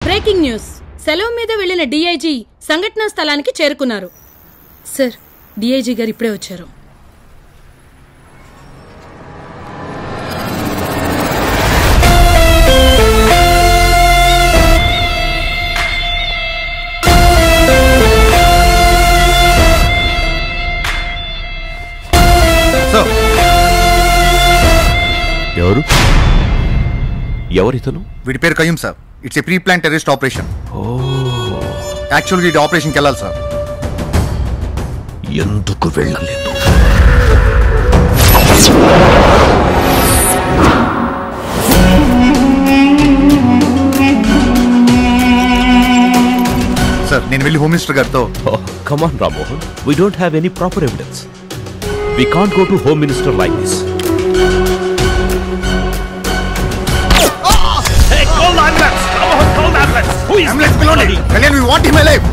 Breaking news. సెలవు మీద వెళ్లిన డీఐజీ సంఘటనా స్థలానికి చేరుకున్నారు. సార్, డీఐజీ గారు ఇప్పుడే వచ్చారు. ఎవరు? ఎవరితను? వీడి పేరు Qayyum sir. It's a pre plan terrorist operation. యాక్చువల్గా ఇది ఆపరేషన్కి వెళ్ళాలి సార్. ఎందుకు వెళ్ళలేదు? సార్, నేను వెళ్ళి హోమ్ మినిస్టర్ గారితో. Come on Rammohan, we don't have any proper evidence. We can't go to home minister like this. Kalyan, we want him alive.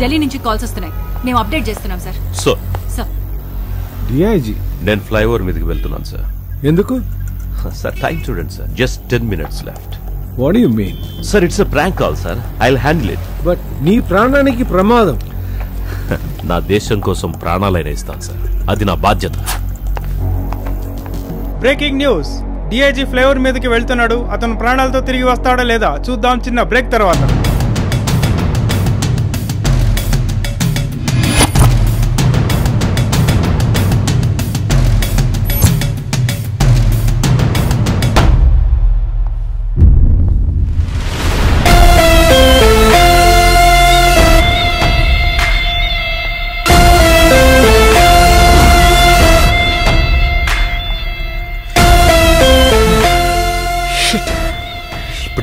Delhi నుంచి కాల్స్ వస్తున్నాయి. మేము అప్డేట్ చేస్తున్నాం సార్. సార్, డిఐజీ, నేను ఫ్లైఓవర్ మీదకి వెళ్తున్నాను సార్. ఎందుకు సార్? టైం చూడండి sir, just 10 minutes left. What you mean? Sir, it's a prank call sir. I'll handle it. But నీ ప్రాణానికి ప్రమాదం. నా దేశం కోసం ప్రాణాలైనా ఇస్తాను సార్, అది నా బాధ్యత. Breaking news. డిఐజీ ఫ్లైఓవర్ మీదకి వెళ్తున్నాడు. అతను ప్రాణాలతో తిరిగి వస్తాడా లేదా చూద్దాం చిన్న బ్రేక్ తర్వాత.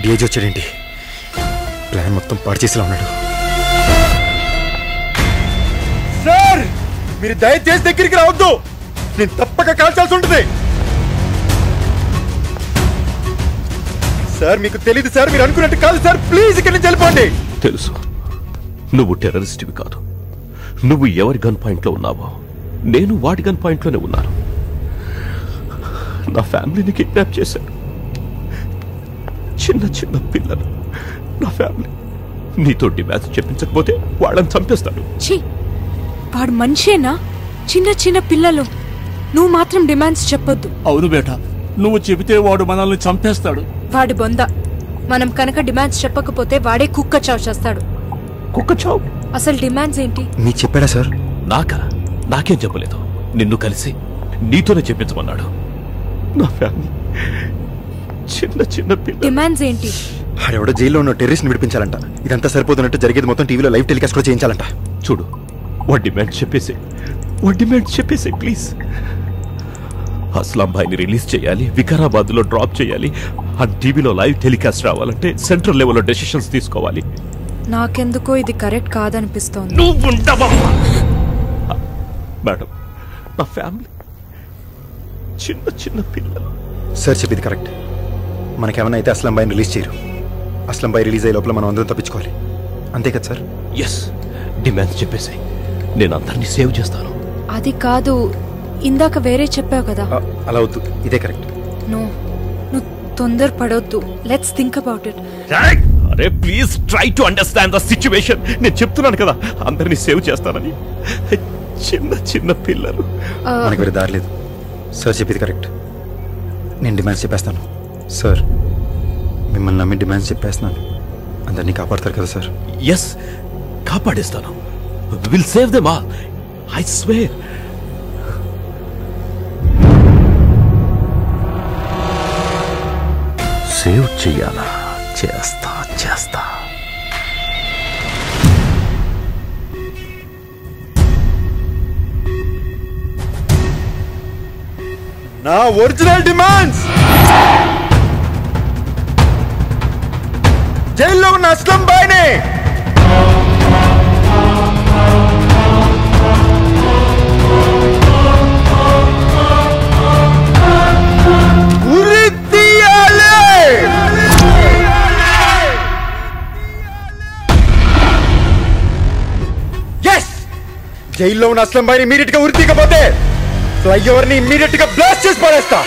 డీఐజీ వచ్చాడేంటి? ప్లాన్ మొత్తం పాడు చేసేలా ఉన్నాడు. సార్, మీరు దయచేసి దగ్గరికి రావద్దు. నేను తప్పక కాల్చాల్సి ఉంటుంది. సార్, మీకు తెలీదు సార్. మీరు అనుకున్నట్టు కాదు సార్. ప్లీజ్ ఇక్కడి నుంచి వెళ్ళిపోండి. తెలుసు, నువ్వు టెర్రరిస్ట్వి కాదు. నువ్వు ఎవరి గన్ పాయింట్లో ఉన్నావో నేను వాడి గన్ పాయింట్లోనే ఉన్నాను. నా ఫ్యామిలీని కిడ్నాప్ చేశాను. చిన్న చిన్న పిల్లలు నా ఫ్యామిలీ. నీతో డిమాండ్స్ చెప్పించకపోతే వాళ్ళని చంపేస్తాను. వాడు మనిషేనా? చిన్న చిన్న పిల్లలు. నువ్వు మాత్రం డిమాండ్స్ చెప్పొద్దు. అవును బేటా, నువ్వు చెబితే వాడు మనల్ని చంపేస్తాడు. వాడి బొంద. మనం కనుక డిమాండ్స్ చెప్పకపోతే వాడే కుక్క చావు చేస్తాడు. కుక్క చావు? అసలు డిమాండ్స్ ఏంటి? మీకు చెప్పాడా సార్? నాకేం చెప్పలేదు. నిన్ను కలిసి నీతోనే చెప్పించమన్నాడు. నా ఫ్యామిలీ, చిన్న చిన్న పిల్లలు. డిమాండ్స్ ఏంటి? ఆడెవడో జైల్లో ఉన్న టెర్రరిస్ట్ని విడిపించాలంట. ఇదంతా సరిపోతున్నట్టు జరిగేది మొత్తం టీవీలో లైవ్ టెలికాస్ట్ కూడా చేయించాలంట. చూడు, వాడి డిమాండ్స్ చెప్పేసి ప్లీజ్. అస్లాం భాయ్ని రిలీజ్ చేయాలి, వికారాబాద్ లో డ్రాప్ చేయాలి, ఆ టీవీలో లైవ్ టెలికాస్ట్ రావాలంటే సెంట్రల్ లెవెల్లో డెసిషన్స్ తీసుకోవాలి. నాకెందుకో ఇది కరెక్ట్ కాదనిపిస్తోంది. మేడం, నా ఫ్యామిలీ, చిన్న చిన్న పిల్లలు. సార్ చెప్పింది కరెక్ట్. మనకేమైనా అయితే అస్లాం భాయ్ని రిలీజ్ చేయరు. అస్లాం భాయ్ రిలీజ్ అయ్యే లోపల మనం అందరం తప్పించుకోవాలి. అంతే కదా సార్? ఎస్, డిమాండ్స్ చెప్పేసి నేను అందరినీ సేవ్ చేస్తాను. అది కాదు, ఇందాక వేరే చెప్పావు కదా. అలా వద్దు, ఇదే కరెక్ట్. నువ్వు తొందరపడొద్దు. Let's think about it. అరే please try to understand the situation. నేను చెప్తున్నాను కదా అందరినీ సేవ్ చేస్తానని. చిన్న చిన్న పిల్లలు. మనకి వేరే దారి లేదు. సార్ చెప్పింది కరెక్ట్. నేను డిమాండ్స్ చెప్పేస్తాను. సార్, మిమ్మల్ని నమ్మి డిమాండ్స్ చెప్పేస్తున్నాను. అందరినీ కాపాడతారు కదా సార్? ఎస్, కాపాడేస్తాను. Will save them all, I swear. Save చెయ్యాలా? చేస్తా. నా ఒరిజినల్ డిమాండ్స్ జైల్లో ఉన్న అస్లాం భాయ్ని ఉరి తీయాలి. జైల్లో ఉన్న అస్లం భాయ్ని ఇమీడియట్ గా ఉరి తీయకపోతే ఫ్లైఓవర్ ని ఇమీడియట్ గా బ్లాస్ట్ చేసి పడేస్తా.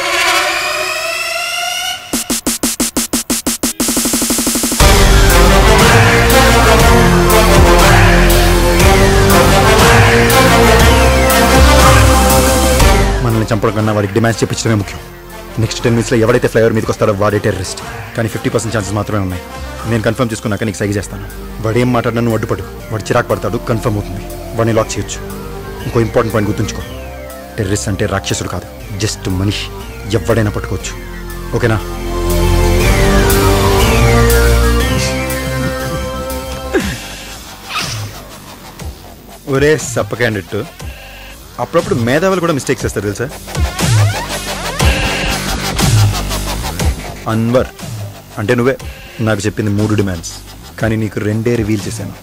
మనల్ని చంపడం కన్నా వాడికి డిమాండ్స్ చెప్పించడమే ముఖ్యం. నెక్స్ట్ 10 minutes లో ఎవరైతే ఫ్లైఓవర్ మీదకి వస్తాడో వాడే టెర్రరిస్ట్. కానీ 50% ఛాన్సెస్ మాత్రమే ఉన్నాయి. నేను కన్ఫర్మ్ చేసుకున్నాక నీకు సైజ్ చేస్తాను. వాడు ఏం మాట్లాడినా నువ్వు అడ్డుపడు. వాడు చిరాకు పడతాడు, కన్ఫర్మ్ అవుతుంది, వాడిని లాక్ చేయొచ్చు. ఇంకో ఇంపార్టెంట్ పాయింట్ గుర్తుంచుకో, టెర్రరిస్ట్ అంటే రాక్షసుడు కాదు, జస్ట్ మనిషి. ఎవడైనా పట్టుకోవచ్చు. ఓకేనా? ఒరే సప్ప క్యాండిడేట్, అప్పుడప్పుడు మేధావులు కూడా మిస్టేక్స్ చేస్తారు తెలుసా? అన్వర్ అంటే నువ్వే నాకు చెప్పింది 3 డిమాండ్స్, కానీ నీకు 2 రివీల్ చేశాను.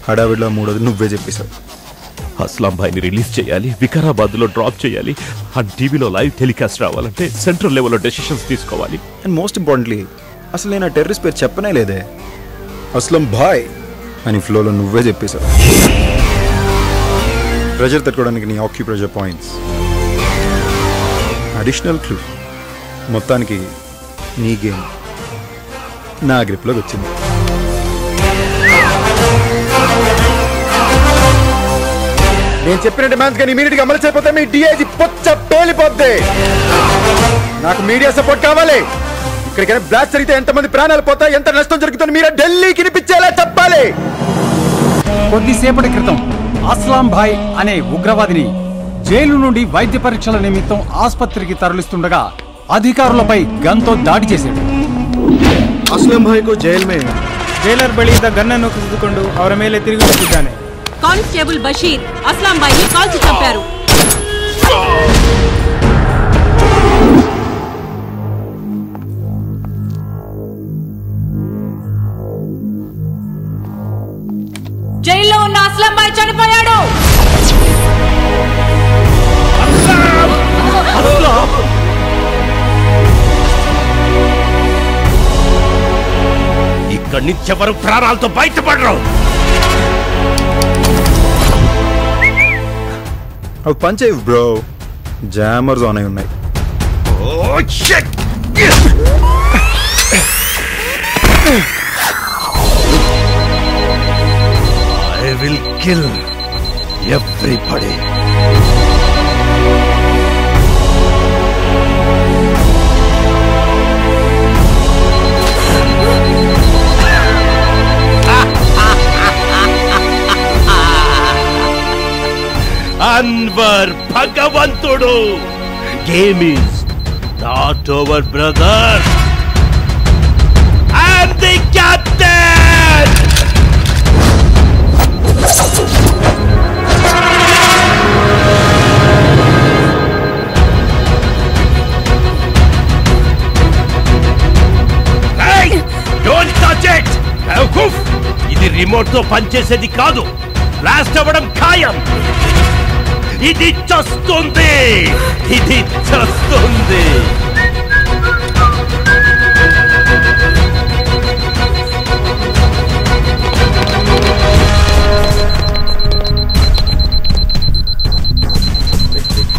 హడావిడిలో 3వది నువ్వే చెప్పేశావు. అస్లాం భాయ్ని రిలీజ్ చేయాలి, వికారాబాద్లో డ్రాప్ చేయాలి, ఆ టీవీలో లైవ్ టెలికాస్ట్ రావాలంటే సెంట్రల్ లెవెల్లో డెసిషన్స్ తీసుకోవాలి. అండ్ మోస్ట్ ఇంపార్టెంట్లీ అసలు నేను ఆ టెర్రరిస్ట్ పేరు చెప్పనే లేదే. అస్లం భాయ్ అని ఫ్లోలో నువ్వే చెప్పేశావు. ప్రెజర్ తట్టుకోవడానికి నీ ఆక్యుప్రెజర్ పాయింట్స్, అడిషనల్ క్లూ. మొత్తానికి నీ గేమ్ నా గ్రిప్లోకి వచ్చింది. నేను చెప్పిన డిమాండ్స్ కానీ ఇమీడియట్గా అమలు చేయకపోతే మీ డిఐజీ పొచ్చ పేలిపోద్ది. నాకు మీడియా సపోర్ట్ కావాలి. ఇక్కడికైనా బ్లాస్ట్ జరిగితే ఎంతమంది ప్రాణాలు పోతాయి, ఎంత నష్టం జరుగుతుంది మీరే ఢిల్లీకి వినిపించేలా చెప్పాలి. కొద్దిసేపటి క్రితం అస్లాం భాయ్ అనే ఉగ్రవాదిని జైలు నుండి వైద్య పరీక్షల నిమిత్తం ఆసుపత్రికి తరలిస్తుండగా అధికారులపై గన్తో దాడి చేశాడు. ಅಸ್ಲಂ ಭಾಯ್ ಕೋ ಜೈಲ್ ಮೇ ಜೈಲರ್ ಬಳಿಯಿದ್ದ ಗನ್ನನ್ನು ಕಸಿದುಕೊಂಡು ಅವರ ಮೇಲೆ ತಿರುಗಿಸುತ್ತಿದ್ದಾನೆ. ಕಾನ್ಸ್ಟೇಬಲ್ ಬಶೀರ್ ಅಸ್ಲಾಂ ಭಾಯ್ని కాల్చి చంపారు. జైల్లో ఉన్న అస్లాం భాయ్ చనిపోయాడు. ఇక్కడి నుంచి ఎవరు ప్రాణాలతో బయటపడరు. అవి పంచేవి బ్రో, జామర్స్ ఆన్ అయి ఉన్నాయి. I will kill everybody. Anwar భగవంతుడు. Game is not over brother. I'm the captain. Don't touch it. ఇది రిమోట్ తో పనిచేసేది కాదు, బ్లాస్ట్ అవ్వడం ఖాయం. ఇది చస్తుంది, ఇది చస్తుంది.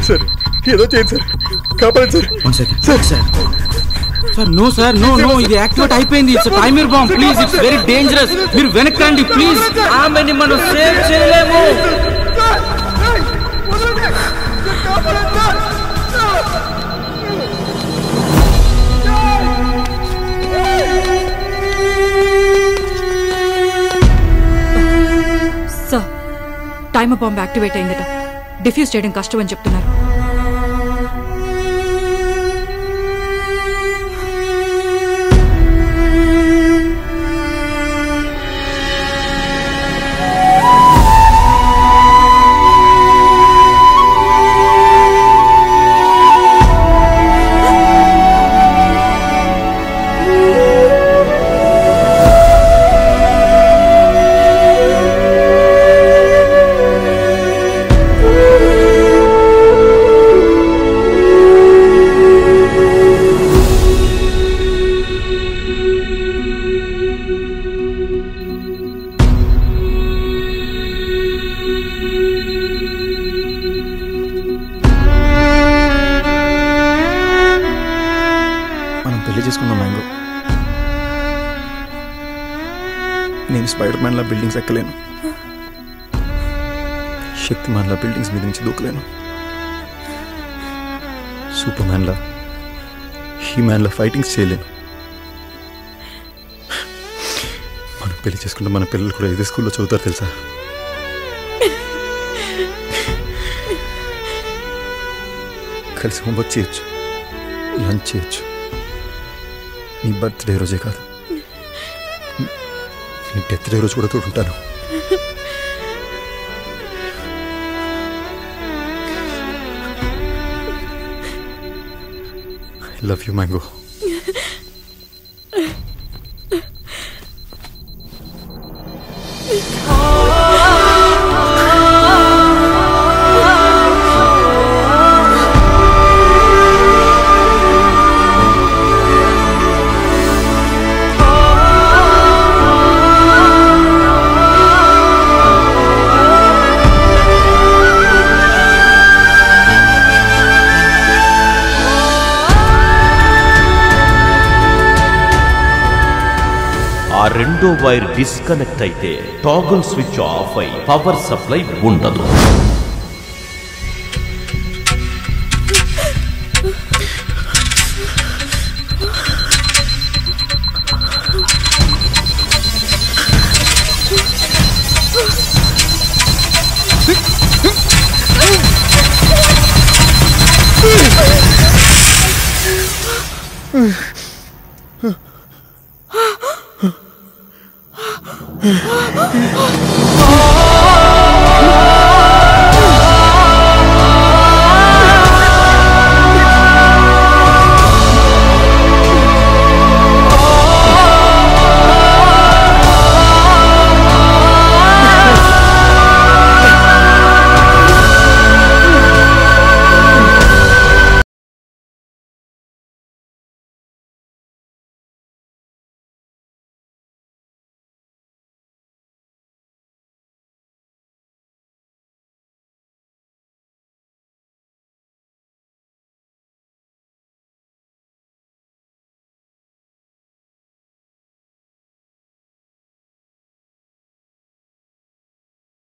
సార్ ఏదో చేయండి సార్, కాపాడండి sir. Sir no sir, no no, ఇది యాక్టివేట్ అయిపోయింది. It's timer bomb. Please, it's very dangerous. మీరు వెనక్కి రండి ప్లీజ్. ఆమెని మనం సేవ్ చేయలేము. సార్, టైమర్ బాంబ్ యాక్టివేట్ అయిందట. డిఫ్యూజ్ చేయడం కష్టం అని చెప్తున్నారు. చేసుకుందాం మ్యాంగో. నేను స్పైడర్ మ్యాన్లా బిల్డింగ్స్ ఎక్కలేను, శక్తిమాన్లా బిల్డింగ్స్ మీద నుంచి దూకలేను, సూపర్ మ్యాన్లా హీమ్యాన్లా ఫైటింగ్స్ చేయలేను. మనం పెళ్లి చేసుకుంటే మన పిల్లలు కూడా ఇదే స్కూల్లో చదువుతారు తెలుసా? కలిసి హోంవర్క్ చేయొచ్చు, లంచ్ చేయొచ్చు. నీ బర్త్డే రోజే కాదు, నీ డెత్ డే రోజు కూడా తోడుంటాను. I love you mango. ఆ రెండో వైర్ డిస్కనెక్ట్ అయితే టాగుల్ స్విచ్ ఆఫ్ అయి పవర్ సప్లై ఉండదు.